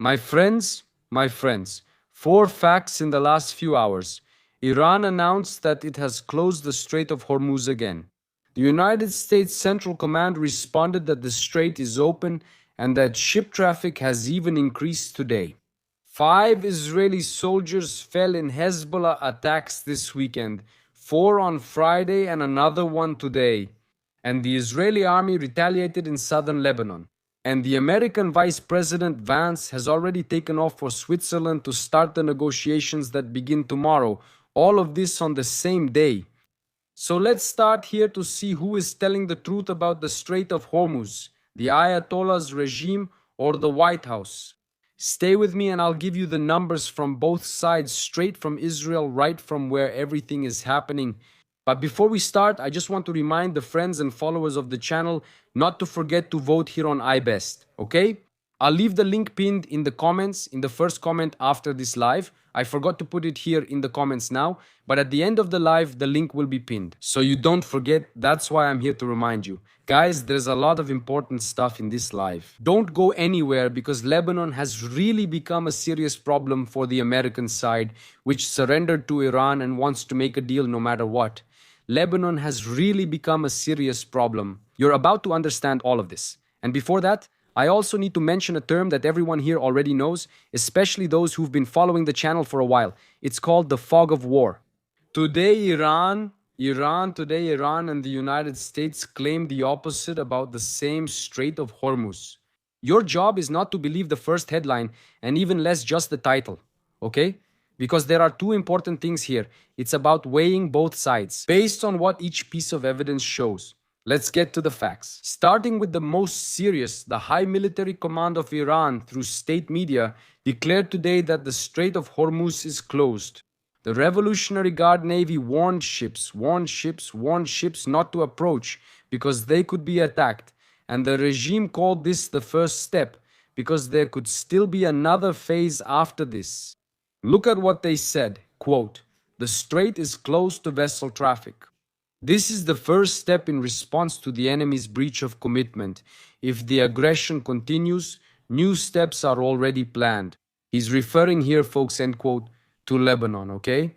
My friends, four facts in the last few hours. Iran announced that it has closed the Strait of Hormuz again. The United States Central Command responded that the strait is open and that ship traffic has even increased today. Five Israeli soldiers fell in Hezbollah attacks this weekend, four on Friday and another one today. And the Israeli army retaliated in southern Lebanon. And the American Vice President Vance has already taken off for Switzerland to start the negotiations that begin tomorrow. All of this on the same day. So let's start here to see who is telling the truth about the Strait of Hormuz, the Ayatollah's regime or the White House. Stay with me and I'll give you the numbers from both sides, straight from Israel, right from where everything is happening. But before we start, I just want to remind the friends and followers of the channel not to forget to vote here on iBest, okay? I'll leave the link pinned in the comments, in the first comment after this live. I forgot to put it here in the comments now, but at the end of the live, the link will be pinned. So you don't forget, that's why I'm here to remind you. Guys, there's a lot of important stuff in this live. Don't go anywhere because Lebanon has really become a serious problem for the American side, which surrendered to Iran and wants to make a deal no matter what. Lebanon has really become a serious problem. You're about to understand all of this. And before that, I also need to mention a term that everyone here already knows, especially those who've been following the channel for a while. It's called the fog of war. Today, Iran and the United States claim the opposite about the same Strait of Hormuz. Your job is not to believe the first headline and even less just the title, okay? Because there are two important things here. It's about weighing both sides, based on what each piece of evidence shows. Let's get to the facts. Starting with the most serious, the High Military Command of Iran, through state media, declared today that the Strait of Hormuz is closed. The Revolutionary Guard Navy warned ships not to approach because they could be attacked. And the regime called this the first step because there could still be another phase after this. Look at what they said, quote, "The strait is closed to vessel traffic. This is the first step in response to the enemy's breach of commitment. If the aggression continues, new steps are already planned." He's referring here, folks, end quote, to Lebanon, okay?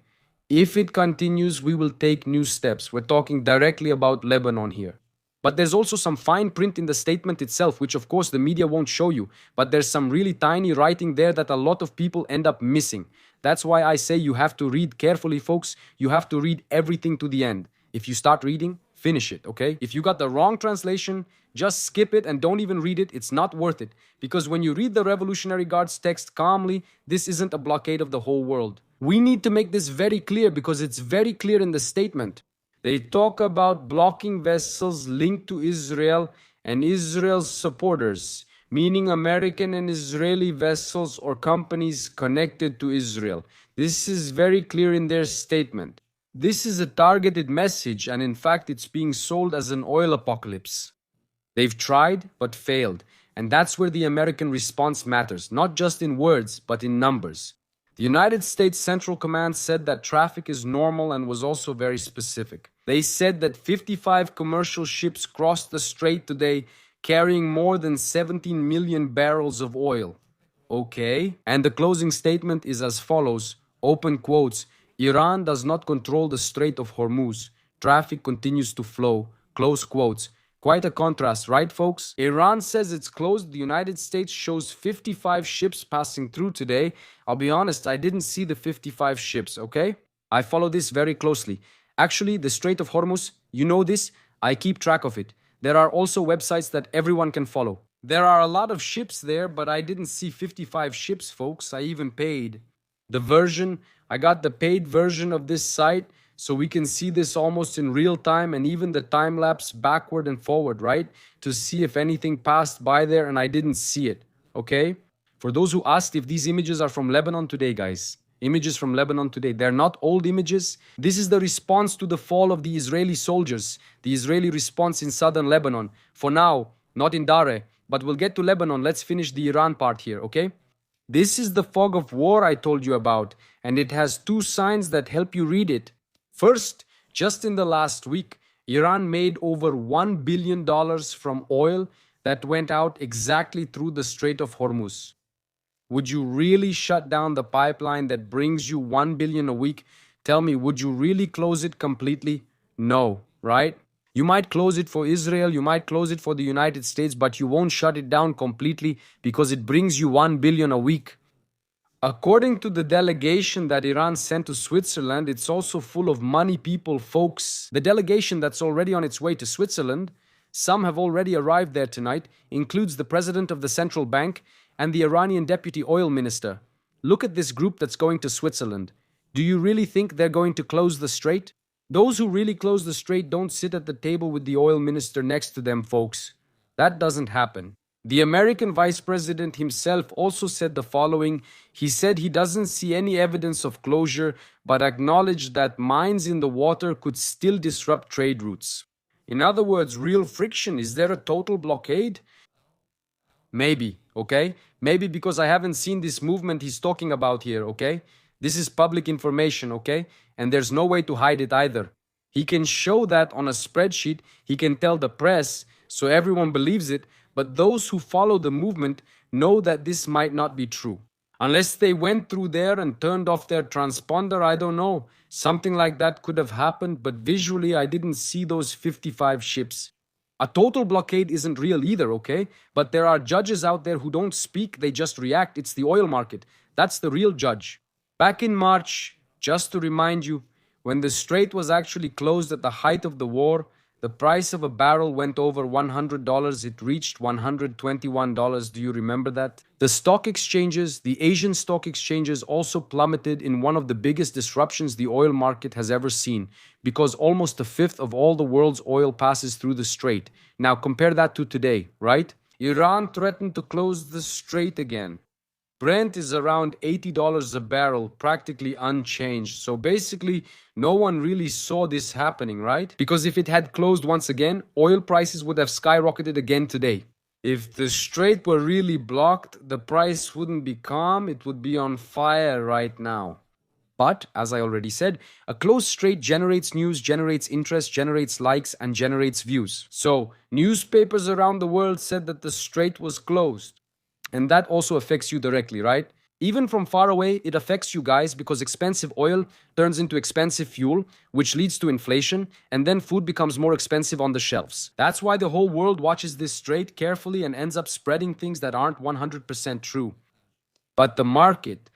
If it continues, we will take new steps. We're talking directly about Lebanon here. But there's also some fine print in the statement itself, which of course the media won't show you. But there's some really tiny writing there that a lot of people end up missing. That's why I say you have to read carefully, folks. You have to read everything to the end. If you start reading, finish it, okay? If you got the wrong translation, just skip it and don't even read it. It's not worth it. Because when you read the Revolutionary Guard's text calmly, this isn't a blockade of the whole world. We need to make this very clear because it's very clear in the statement. They talk about blocking vessels linked to Israel and Israel's supporters, meaning American and Israeli vessels or companies connected to Israel. This is very clear in their statement. This is a targeted message, and in fact, it's being sold as an oil apocalypse. They've tried, but failed. And that's where the American response matters, not just in words, but in numbers. The United States Central Command said that traffic is normal and was also very specific. They said that 55 commercial ships crossed the strait today, carrying more than 17 million barrels of oil. Okay. And the closing statement is as follows, open quotes, "Iran does not control the Strait of Hormuz. Traffic continues to flow." Close quotes. Quite a contrast, right, folks? Iran says it's closed. The United States shows 55 ships passing through today. I'll be honest, I didn't see the 55 ships, okay? I follow this very closely. Actually, the Strait of Hormuz, you know this, I keep track of it. There are also websites that everyone can follow. There are a lot of ships there, but I didn't see 55 ships, folks. I even paid. I got the paid version of this site, so we can see this almost in real time and even the time lapse backward and forward, right? To see if anything passed by there and I didn't see it, okay? For those who asked if these images are from Lebanon today, guys, images from Lebanon today, they're not old images. This is the response to the fall of the Israeli soldiers, the Israeli response in southern Lebanon. For now, not in Dareh, but we'll get to Lebanon. Let's finish the Iran part here, okay? This is the fog of war I told you about, and it has two signs that help you read it. First, just in the last week, Iran made over $1 billion from oil that went out exactly through the Strait of Hormuz. Would you really shut down the pipeline that brings you 1 billion a week? Tell me, would you really close it completely? No, right? You might close it for Israel, you might close it for the United States, but you won't shut it down completely because it brings you 1 billion a week. According to the delegation that Iran sent to Switzerland, it's also full of money people, folks. The delegation that's already on its way to Switzerland, some have already arrived there tonight, includes the president of the central bank and the Iranian deputy oil minister. Look at this group that's going to Switzerland. Do you really think they're going to close the strait? Those who really close the strait don't sit at the table with the oil minister next to them, folks. That doesn't happen. The American vice president himself also said the following. He said he doesn't see any evidence of closure, but acknowledged that mines in the water could still disrupt trade routes. In other words, real friction. Is there a total blockade? Maybe, okay? Maybe because I haven't seen this movement he's talking about here, okay? This is public information, okay? And there's no way to hide it either. He can show that on a spreadsheet, he can tell the press, so everyone believes it, but those who follow the movement know that this might not be true. Unless they went through there and turned off their transponder, I don't know. Something like that could have happened, but visually I didn't see those 55 ships. A total blockade isn't real either, okay? But there are judges out there who don't speak, they just react. It's the oil market. That's the real judge. Back in March, just to remind you, when the strait was actually closed at the height of the war, the price of a barrel went over $100. It reached $121. Do you remember that? The stock exchanges, the Asian stock exchanges, also plummeted in one of the biggest disruptions the oil market has ever seen, because almost a fifth of all the world's oil passes through the strait. Now compare that to today, right? Iran threatened to close the strait again. Brent is around $80 a barrel, practically unchanged. So basically, no one really saw this happening, right? Because if it had closed once again, oil prices would have skyrocketed again today. If the strait were really blocked, the price wouldn't be calm, it would be on fire right now. But, as I already said, a closed strait generates news, generates interest, generates likes, and generates views. So, newspapers around the world said that the strait was closed. And that also affects you directly, right? Even from far away, it affects you guys because expensive oil turns into expensive fuel, which leads to inflation, and then food becomes more expensive on the shelves. That's why the whole world watches this strait carefully and ends up spreading things that aren't 100% true. But the market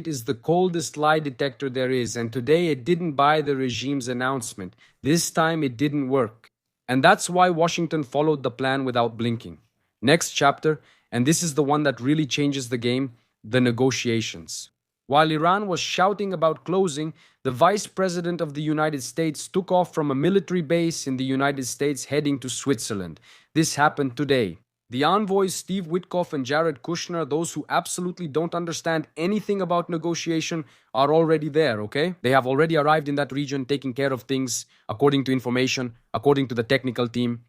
is the coldest lie detector there is, and today it didn't buy the regime's announcement. This time it didn't work. And that's why Washington followed the plan without blinking. Next chapter, and this is the one that really changes the game, the negotiations. While Iran was shouting about closing, the Vice President of the United States took off from a military base in the United States heading to Switzerland. This happened today. The envoys Steve Witkoff and Jared Kushner, those who absolutely don't understand anything about negotiation, are already there, okay? They have already arrived in that region, taking care of things according to information, according to the technical team.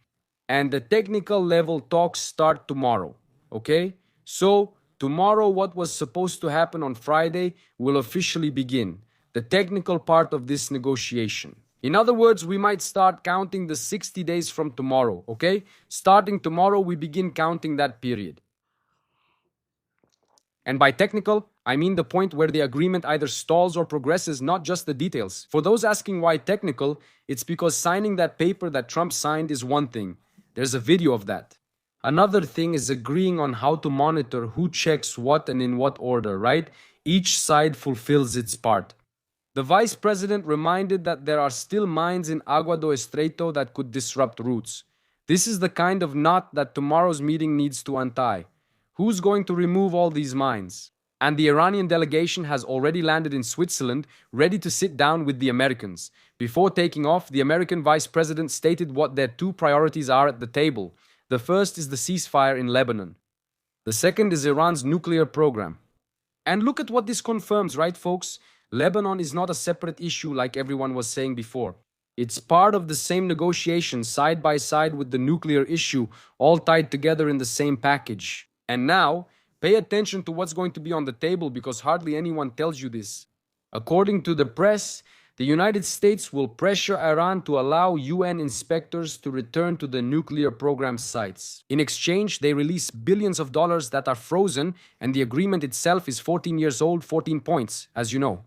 And the technical level talks start tomorrow. Okay, so tomorrow what was supposed to happen on Friday will officially begin, the technical part of this negotiation. In other words, we might start counting the 60 days from tomorrow, okay? Starting tomorrow, we begin counting that period. And by technical, I mean the point where the agreement either stalls or progresses, not just the details. For those asking why technical, it's because signing that paper that Trump signed is one thing. There's a video of that. Another thing is agreeing on how to monitor who checks what and in what order, right? Each side fulfills its part. The vice president reminded that there are still mines in Agua do Estreito that could disrupt routes. This is the kind of knot that tomorrow's meeting needs to untie. Who's going to remove all these mines? And the Iranian delegation has already landed in Switzerland, ready to sit down with the Americans. Before taking off, the American vice president stated what their two priorities are at the table. The first is the ceasefire in Lebanon. The second is Iran's nuclear program. And look at what this confirms, right, folks? Lebanon is not a separate issue like everyone was saying before. It's part of the same negotiation, side by side with the nuclear issue, all tied together in the same package. And now, pay attention to what's going to be on the table because hardly anyone tells you this. According to the press, The United States will pressure Iran to allow UN inspectors to return to the nuclear program sites. In exchange, they release billions of dollars that are frozen, and the agreement itself is 14 years old, 14 points, as you know.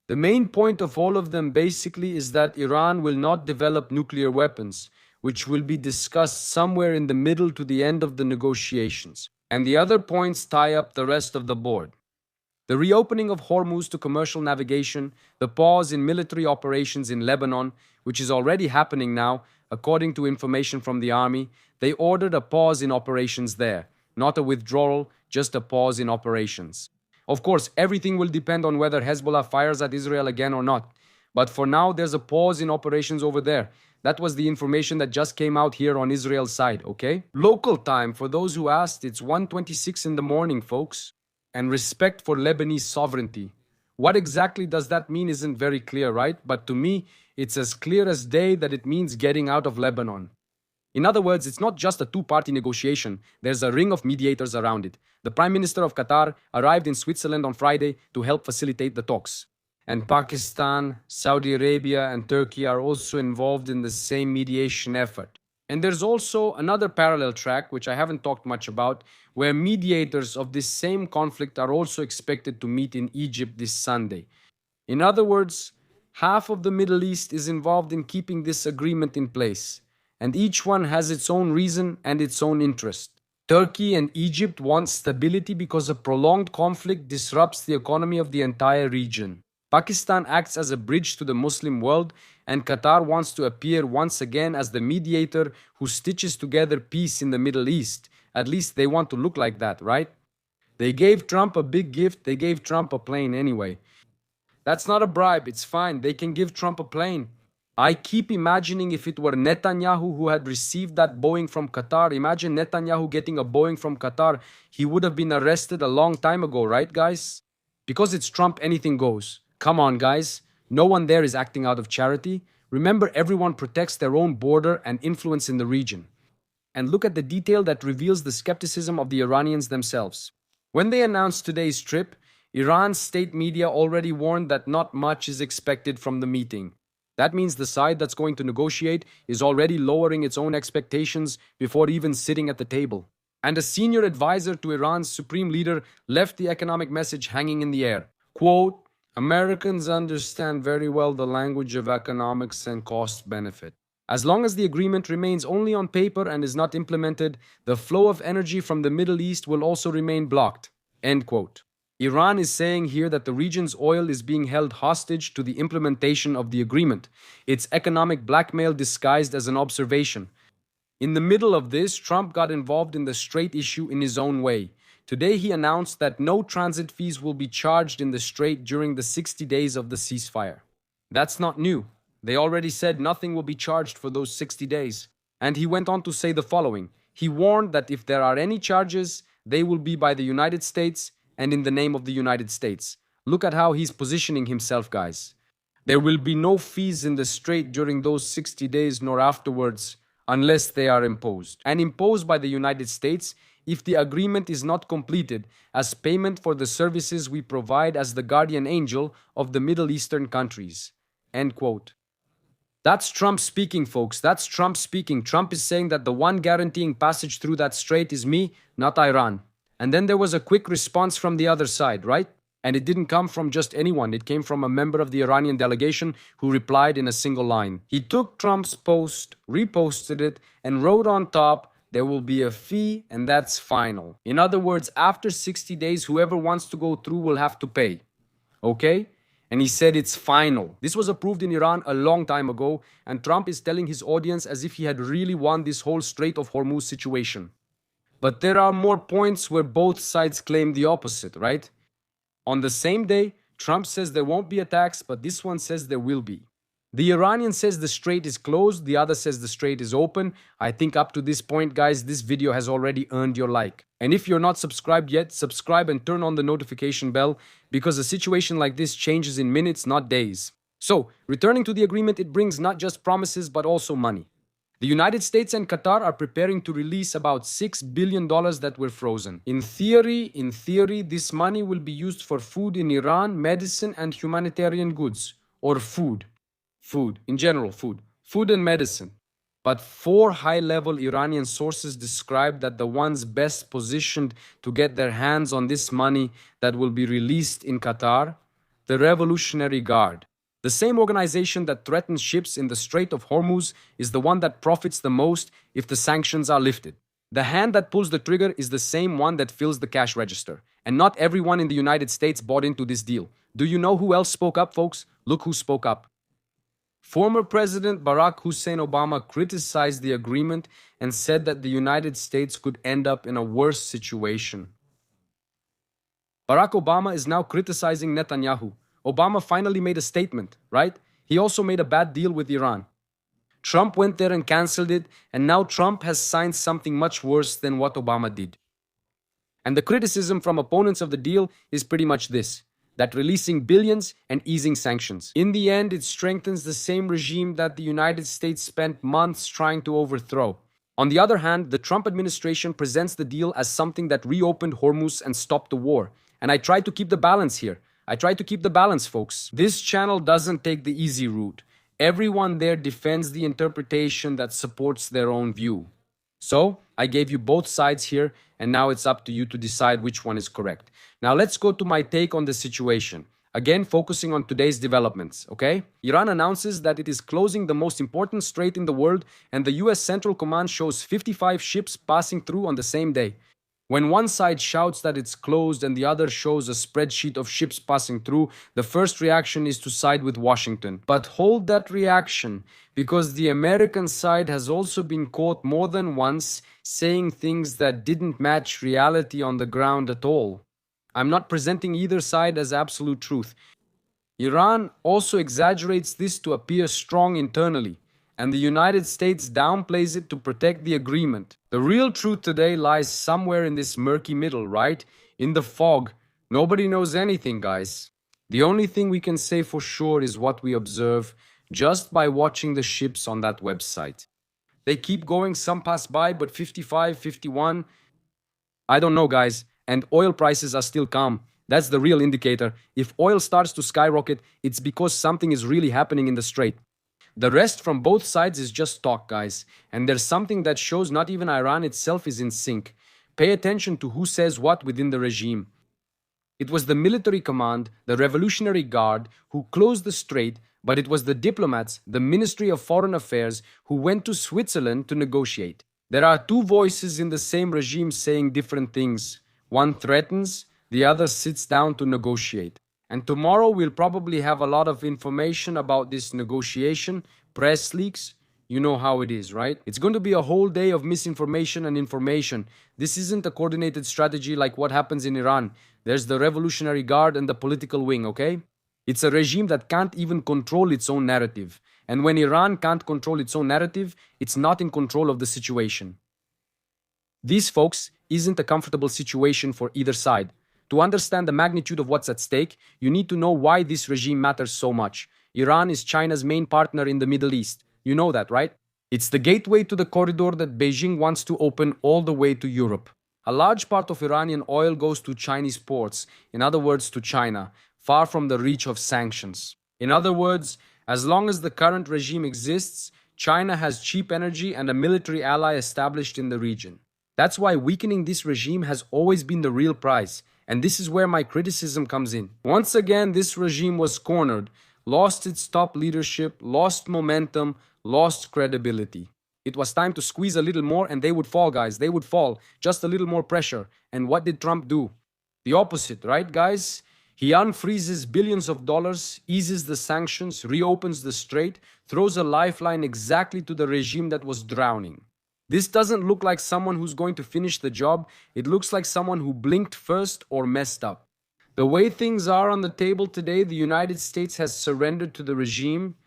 The main point of all of them basically is that Iran will not develop nuclear weapons, which will be discussed somewhere in the middle to the end of the negotiations. And the other points tie up the rest of the board. The reopening of Hormuz to commercial navigation, the pause in military operations in Lebanon, which is already happening now, according to information from the army, they ordered a pause in operations there, not a withdrawal, just a pause in operations. Of course, everything will depend on whether Hezbollah fires at Israel again or not. But for now, there's a pause in operations over there. That was the information that just came out here on Israel's side, okay? Local time, for those who asked, it's 1:26 in the morning, folks. And respect for Lebanese sovereignty. What exactly does that mean isn't very clear, right? But to me, it's as clear as day that it means getting out of Lebanon. In other words, it's not just a two-party negotiation. There's a ring of mediators around it. The Prime Minister of Qatar arrived in Switzerland on Friday to help facilitate the talks. And Pakistan, Saudi Arabia, and Turkey are also involved in the same mediation effort. And there's also another parallel track, which I haven't talked much about, where mediators of this same conflict are also expected to meet in Egypt this Sunday. In other words, half of the Middle East is involved in keeping this agreement in place, and each one has its own reason and its own interest. Turkey and Egypt want stability because a prolonged conflict disrupts the economy of the entire region. Pakistan acts as a bridge to the Muslim world, and Qatar wants to appear once again as the mediator who stitches together peace in the Middle East. At least they want to look like that, right? They gave Trump a big gift, they gave Trump a plane anyway. That's not a bribe, it's fine, they can give Trump a plane. I keep imagining if it were Netanyahu who had received that Boeing from Qatar. Imagine Netanyahu getting a Boeing from Qatar. He would have been arrested a long time ago, right, guys? Because it's Trump, anything goes. Come on, guys. No one there is acting out of charity. Remember, everyone protects their own border and influence in the region. And look at the detail that reveals the skepticism of the Iranians themselves. When they announced today's trip, Iran's state media already warned that not much is expected from the meeting. That means the side that's going to negotiate is already lowering its own expectations before even sitting at the table. And a senior advisor to Iran's supreme leader left the economic message hanging in the air. Quote, Americans understand very well the language of economics and cost benefit. As long as the agreement remains only on paper and is not implemented, the flow of energy from the Middle East will also remain blocked. End quote. Iran is saying here that the region's oil is being held hostage to the implementation of the agreement. It's economic blackmail disguised as an observation. In the middle of this, Trump got involved in the Strait issue in his own way. Today he announced that no transit fees will be charged in the Strait during the 60 days of the ceasefire. That's not new. They already said nothing will be charged for those 60 days. And he went on to say the following. He warned that if there are any charges, they will be by the United States and in the name of the United States. Look at how he's positioning himself, guys. There will be no fees in the Strait during those 60 days nor afterwards unless they are imposed. And imposed by the United States if the agreement is not completed as payment for the services we provide as the guardian angel of the Middle Eastern countries. End quote. That's Trump speaking, folks. That's Trump speaking. Trump is saying that the one guaranteeing passage through that strait is me, not Iran. And then there was a quick response from the other side, right? And it didn't come from just anyone. It came from a member of the Iranian delegation who replied in a single line. He took Trump's post, reposted it, and wrote on top, there will be a fee and that's final. In other words, after 60 days, whoever wants to go through will have to pay. Okay? And he said it's final. This was approved in Iran a long time ago, and Trump is telling his audience as if he had really won this whole Strait of Hormuz situation. But there are more points where both sides claim the opposite, right? On the same day, Trump says there won't be attacks, but this one says there will be. The Iranian says the strait is closed, the other says the strait is open. I think up to this point, guys, this video has already earned your like. And if you're not subscribed yet, subscribe and turn on the notification bell because a situation like this changes in minutes, not days. So, returning to the agreement, it brings not just promises but also money. The United States and Qatar are preparing to release about $6 billion that were frozen. In theory, this money will be used for food in Iran, medicine, and humanitarian goods. or food? Food, in general, food. Food and medicine. But four high-level Iranian sources describe that the ones best positioned to get their hands on this money that will be released in Qatar, the Revolutionary Guard. The same organization that threatens ships in the Strait of Hormuz is the one that profits the most if the sanctions are lifted. The hand that pulls the trigger is the same one that fills the cash register. And not everyone in the United States bought into this deal. Do you know who else spoke up, folks? Look who spoke up. Former President Barack Hussein Obama criticized the agreement and said that the United States could end up in a worse situation. Barack Obama is now criticizing Netanyahu. Obama finally made a statement, right? He also made a bad deal with Iran. Trump went there and cancelled it, and now Trump has signed something much worse than what Obama did. And the criticism from opponents of the deal is pretty much this: that releasing billions and easing sanctions. In the end, it strengthens the same regime that the United States spent months trying to overthrow. On the other hand, the Trump administration presents the deal as something that reopened Hormuz and stopped the war. And I try to keep the balance here. I try to keep the balance, folks. This channel doesn't take the easy route. Everyone there defends the interpretation that supports their own view. So, I gave you both sides here, and now it's up to you to decide which one is correct. Now let's go to my take on the situation. Again, focusing on today's developments, okay? Iran announces that it is closing the most important strait in the world, and the US Central Command shows 55 ships passing through on the same day. When one side shouts that it's closed and the other shows a spreadsheet of ships passing through, the first reaction is to side with Washington. But hold that reaction, because the American side has also been caught more than once saying things that didn't match reality on the ground at all. I'm not presenting either side as absolute truth. Iran also exaggerates this to appear strong internally, and the United States downplays it to protect the agreement. The real truth today lies somewhere in this murky middle, right? In the fog. Nobody knows anything, guys. The only thing we can say for sure is what we observe just by watching the ships on that website. They keep going, some pass by, but 55, 51... I don't know, guys. And oil prices are still calm. That's the real indicator. If oil starts to skyrocket, it's because something is really happening in the Strait. The rest from both sides is just talk, guys. And there's something that shows not even Iran itself is in sync. Pay attention to who says what within the regime. It was the military command, the Revolutionary Guard, who closed the strait, but it was the diplomats, the Ministry of Foreign Affairs, who went to Switzerland to negotiate. There are two voices in the same regime saying different things. One threatens, the other sits down to negotiate. And tomorrow we'll probably have a lot of information about this negotiation, press leaks. You know how it is, right? It's going to be a whole day of misinformation and information. This isn't a coordinated strategy like what happens in Iran. There's the Revolutionary Guard and the political wing, okay? It's a regime that can't even control its own narrative. And when Iran can't control its own narrative, it's not in control of the situation. This, folks, isn't a comfortable situation for either side. To understand the magnitude of what's at stake, you need to know why this regime matters so much. Iran is China's main partner in the Middle East. You know that, right? It's the gateway to the corridor that Beijing wants to open all the way to Europe. A large part of Iranian oil goes to Chinese ports, in other words, to China, far from the reach of sanctions. In other words, as long as the current regime exists, China has cheap energy and a military ally established in the region. That's why weakening this regime has always been the real prize. And this is where my criticism comes in. Once again, this regime was cornered, lost its top leadership, lost momentum, lost credibility. It was time to squeeze a little more and they would fall, guys. They would fall. Just a little more pressure. And what did Trump do? The opposite, right, guys? He unfreezes billions of dollars, eases the sanctions, reopens the strait, throws a lifeline exactly to the regime that was drowning. This doesn't look like someone who's going to finish the job. It looks like someone who blinked first or messed up. The way things are on the table today, the United States has surrendered to the regime.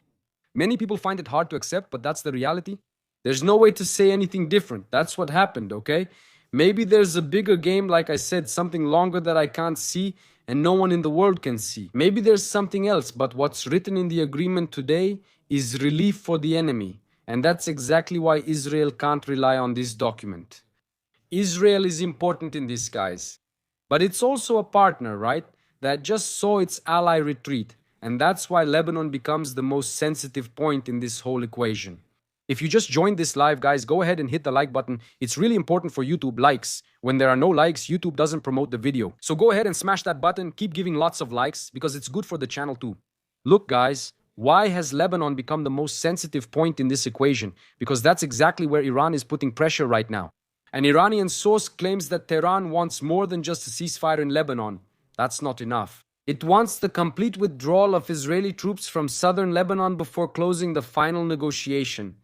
Many people find it hard to accept, but that's the reality. There's no way to say anything different. That's what happened, okay? Maybe there's a bigger game, like I said, something longer that I can't see and no one in the world can see. Maybe there's something else, but what's written in the agreement today is relief for the enemy. And that's exactly why Israel can't rely on this document. Israel is important in this, guys. But it's also a partner, right? That just saw its ally retreat. And that's why Lebanon becomes the most sensitive point in this whole equation. If you just joined this live, guys, go ahead and hit the like button. It's really important for YouTube likes. When there are no likes, YouTube doesn't promote the video. So go ahead and smash that button. Keep giving lots of likes because it's good for the channel too. Look, guys, why has Lebanon become the most sensitive point in this equation? Because that's exactly where Iran is putting pressure right now. An Iranian source claims that Tehran wants more than just a ceasefire in Lebanon. That's not enough. It wants the complete withdrawal of Israeli troops from southern Lebanon before closing the final negotiation.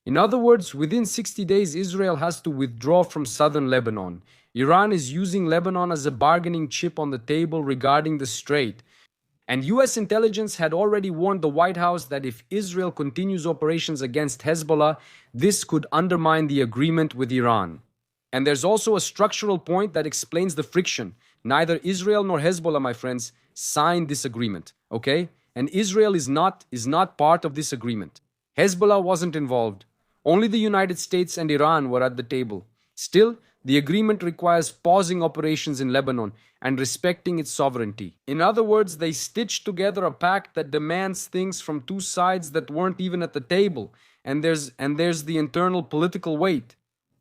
In other words, within 60 days, Israel has to withdraw from southern Lebanon. Iran is using Lebanon as a bargaining chip on the table regarding the Strait. And US intelligence had already warned the White House that if Israel continues operations against Hezbollah, this could undermine the agreement with Iran. And there's also a structural point that explains the friction. Neither Israel nor Hezbollah, my friends, signed this agreement, okay? And Israel is not part of this agreement. Hezbollah wasn't involved. Only the United States and Iran were at the table. Still, the agreement requires pausing operations in Lebanon and respecting its sovereignty. In other words, they stitched together a pact that demands things from two sides that weren't even at the table. And there's the internal political weight.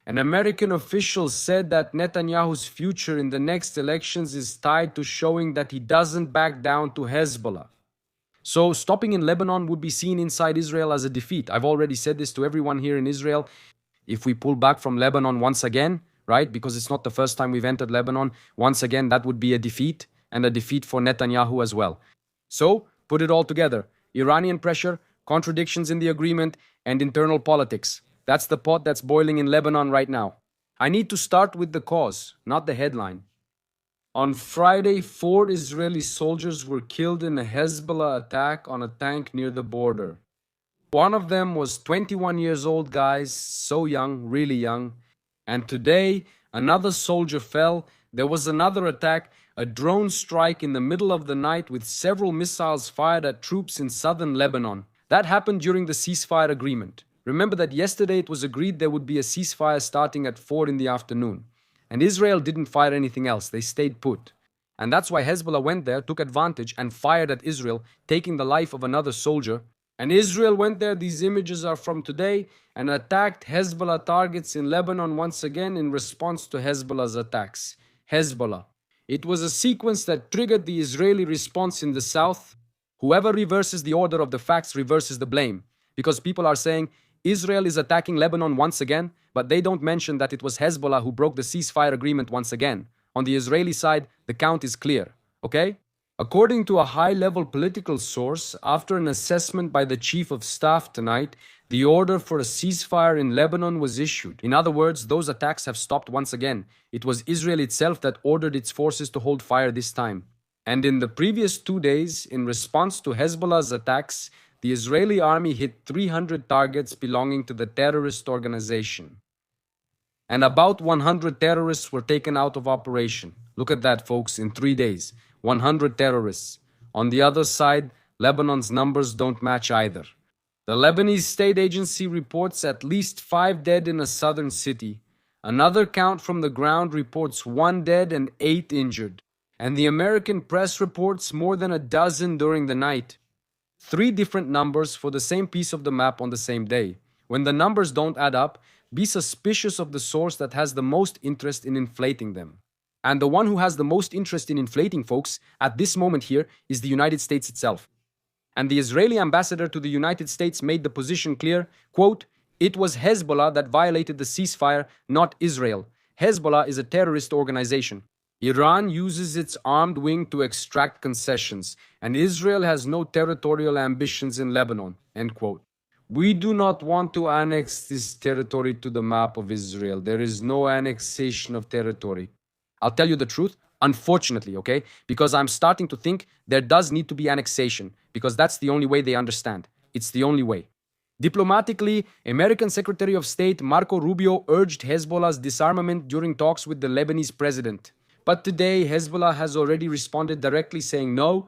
An American official said that Netanyahu's future in the next elections is tied to showing that he doesn't back down to Hezbollah. So stopping in Lebanon would be seen inside Israel as a defeat. I've already said this to everyone here in Israel. If we pull back from Lebanon once again, right, because it's not the first time we've entered Lebanon, once again, that would be a defeat, and a defeat for Netanyahu as well. So, put it all together. Iranian pressure, contradictions in the agreement, and internal politics. That's the pot that's boiling in Lebanon right now. I need to start with the cause, not the headline. On Friday, 4 Israeli soldiers were killed in a Hezbollah attack on a tank near the border. One of them was 21 years old, guys, so young, really young. And today, another soldier fell. There was another attack, a drone strike in the middle of the night with several missiles fired at troops in southern Lebanon. That happened during the ceasefire agreement. Remember that yesterday it was agreed there would be a ceasefire starting at 4 in the afternoon. And Israel didn't fire anything else, they stayed put. And that's why Hezbollah went there, took advantage, and fired at Israel, taking the life of another soldier. And Israel went there, these images are from today, and attacked Hezbollah targets in Lebanon once again in response to Hezbollah's attacks. Hezbollah. It was a sequence that triggered the Israeli response in the south. Whoever reverses the order of the facts reverses the blame. Because people are saying, Israel is attacking Lebanon once again, but they don't mention that it was Hezbollah who broke the ceasefire agreement once again. On the Israeli side, the count is clear, okay? According to a high-level political source, after an assessment by the chief of staff tonight, the order for a ceasefire in Lebanon was issued. In other words, those attacks have stopped once again. It was Israel itself that ordered its forces to hold fire this time. And in the previous 2 days, in response to Hezbollah's attacks, the Israeli army hit 300 targets belonging to the terrorist organization. And about 100 terrorists were taken out of operation. Look at that, folks, in 3 days. 100 terrorists. On the other side, Lebanon's numbers don't match either. The Lebanese state agency reports at least 5 dead in a southern city. Another count from the ground reports 1 dead and 8 injured. And the American press reports more than a dozen during the night. 3 different numbers for the same piece of the map on the same day. When the numbers don't add up, be suspicious of the source that has the most interest in inflating them. And the one who has the most interest in inflating, folks, at this moment here, is the United States itself. And the Israeli ambassador to the United States made the position clear, quote, "It was Hezbollah that violated the ceasefire, not Israel. Hezbollah is a terrorist organization. Iran uses its armed wing to extract concessions, and Israel has no territorial ambitions in Lebanon," end quote. We do not want to annex this territory to the map of Israel. There is no annexation of territory. I'll tell you the truth, unfortunately, okay? Because I'm starting to think there does need to be annexation, because that's the only way they understand. It's the only way. Diplomatically, American Secretary of State Marco Rubio urged Hezbollah's disarmament during talks with the Lebanese president. But today, Hezbollah has already responded directly saying no.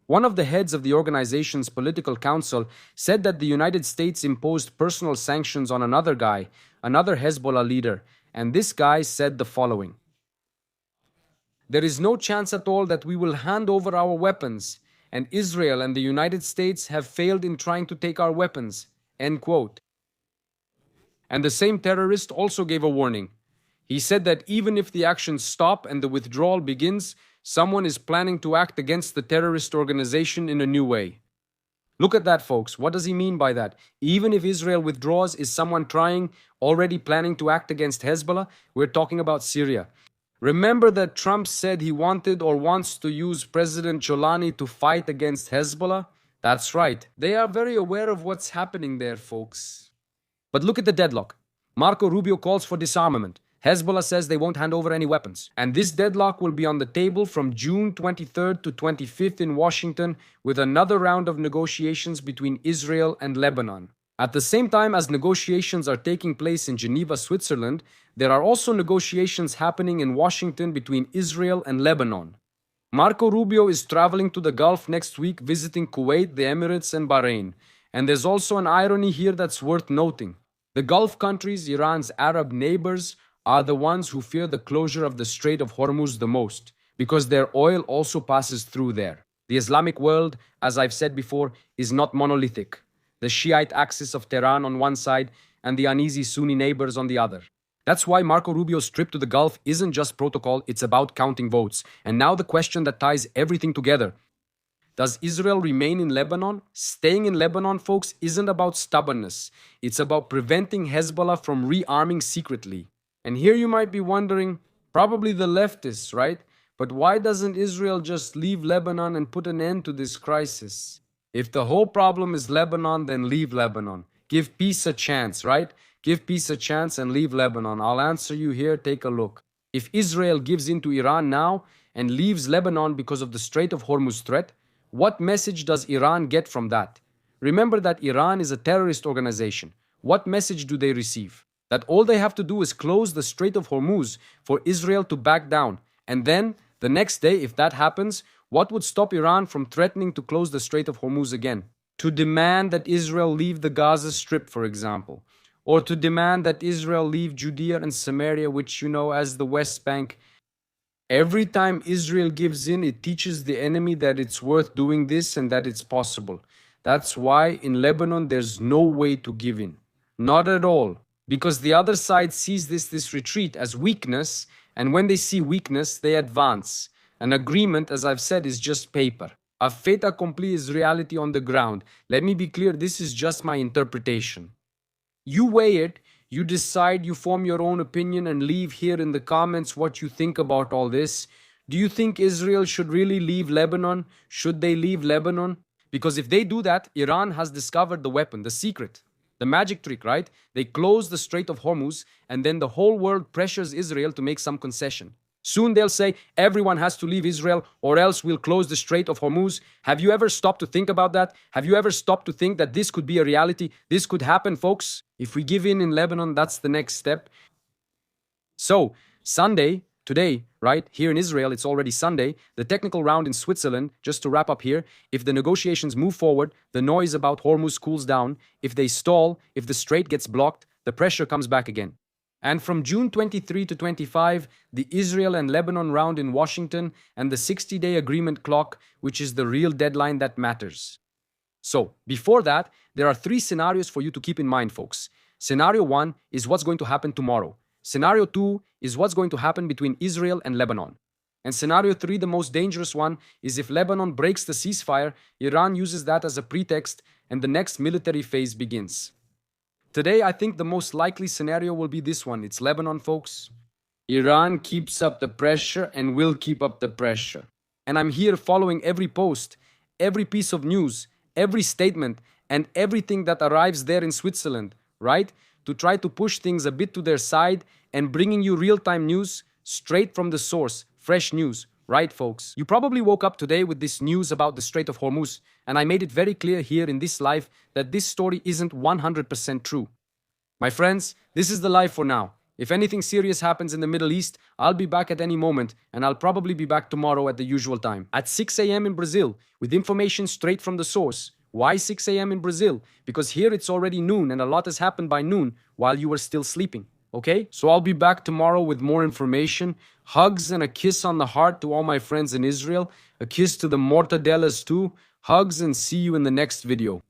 One of the heads of the organization's political council said that the United States imposed personal sanctions on another guy, another Hezbollah leader, and this guy said the following: "There is no chance at all that we will hand over our weapons. and Israel and the United States have failed in trying to take our weapons. End quote. And the same terrorist also gave a warning. He said that even if the actions stop and the withdrawal begins, someone is planning to act against the terrorist organization in a new way. Look at that, folks. What does he mean by that? Even if Israel withdraws, is someone already planning to act against Hezbollah? We're talking about Syria. Remember that Trump said he wanted or wants to use President Cholani to fight against Hezbollah? That's right. They are very aware of what's happening there, folks. But look at the deadlock. Marco Rubio calls for disarmament. Hezbollah says they won't hand over any weapons. And this deadlock will be on the table from June 23rd to 25th in Washington, with another round of negotiations between Israel and Lebanon. At the same time as negotiations are taking place in Geneva, Switzerland, there are also negotiations happening in Washington between Israel and Lebanon. Marco Rubio is traveling to the Gulf next week, visiting Kuwait, the Emirates, and Bahrain. And there's also an irony here that's worth noting. The Gulf countries, Iran's Arab neighbors, are the ones who fear the closure of the Strait of Hormuz the most, because their oil also passes through there. The Islamic world, as I've said before, is not monolithic. The Shiite axis of Tehran on one side and the uneasy Sunni neighbors on the other. That's why Marco Rubio's trip to the Gulf isn't just protocol, it's about counting votes. And now the question that ties everything together. Does Israel remain in Lebanon? Staying in Lebanon, folks, isn't about stubbornness. It's about preventing Hezbollah from rearming secretly. And here you might be wondering, probably the leftists, right? But why doesn't Israel just leave Lebanon and put an end to this crisis? If the whole problem is Lebanon, then leave Lebanon. Give peace a chance, right? Give peace a chance and leave Lebanon. I'll answer you here, take a look. If Israel gives in to Iran now and leaves Lebanon because of the Strait of Hormuz threat, what message does Iran get from that? Remember that Iran is a terrorist organization. What message do they receive? That all they have to do is close the Strait of Hormuz for Israel to back down. And then, the next day, if that happens, what would stop Iran from threatening to close the Strait of Hormuz again? To demand that Israel leave the Gaza Strip, for example. Or to demand that Israel leave Judea and Samaria, which you know as the West Bank. Every time Israel gives in, it teaches the enemy that it's worth doing this and that it's possible. That's why in Lebanon, there's no way to give in. Not at all. Because the other side sees this retreat as weakness, and when they see weakness, they advance. An agreement, as I've said, is just paper. A fait accompli is reality on the ground. Let me be clear, this is just my interpretation. You weigh it, you decide, you form your own opinion, and leave here in the comments what you think about all this. Do you think Israel should really leave Lebanon? Should they leave Lebanon? Because if they do that, Iran has discovered the weapon, the secret. The magic trick, right? They close the Strait of Hormuz, and then the whole world pressures Israel to make some concession. Soon they'll say, everyone has to leave Israel, or else we'll close the Strait of Hormuz. Have you ever stopped to think about that? Have you ever stopped to think that this could be a reality? This could happen, folks. If we give in Lebanon, that's the next step. So, Sunday, today, right, here in Israel, it's already Sunday, the technical round in Switzerland, just to wrap up here, if the negotiations move forward, the noise about Hormuz cools down, if they stall, if the strait gets blocked, the pressure comes back again. And from June 23 to 25, the Israel and Lebanon round in Washington, and the 60-day agreement clock, which is the real deadline that matters. So, before that, there are 3 scenarios for you to keep in mind, folks. Scenario 1 is what's going to happen tomorrow. Scenario 2 is what's going to happen between Israel and Lebanon. And scenario 3, the most dangerous one, is if Lebanon breaks the ceasefire, Iran uses that as a pretext, and the next military phase begins. Today, I think the most likely scenario will be this one. It's Lebanon, folks. Iran keeps up the pressure and will keep up the pressure. And I'm here following every post, every piece of news, every statement, and everything that arrives there in Switzerland, right? To try to push things a bit to their side and bringing you real-time news straight from the source, fresh news. Right, folks? You probably woke up today with this news about the Strait of Hormuz, and I made it very clear here in this live that this story isn't 100% true. My friends, this is the live for now. If anything serious happens in the Middle East, I'll be back at any moment, and I'll probably be back tomorrow at the usual time. At 6 a.m. in Brazil, with information straight from the source. Why 6 a.m. in Brazil? Because here it's already noon, and a lot has happened by noon while you were still sleeping. Okay? So I'll be back tomorrow with more information. Hugs and a kiss on the heart to all my friends in Israel. A kiss to the mortadellas too. Hugs and see you in the next video.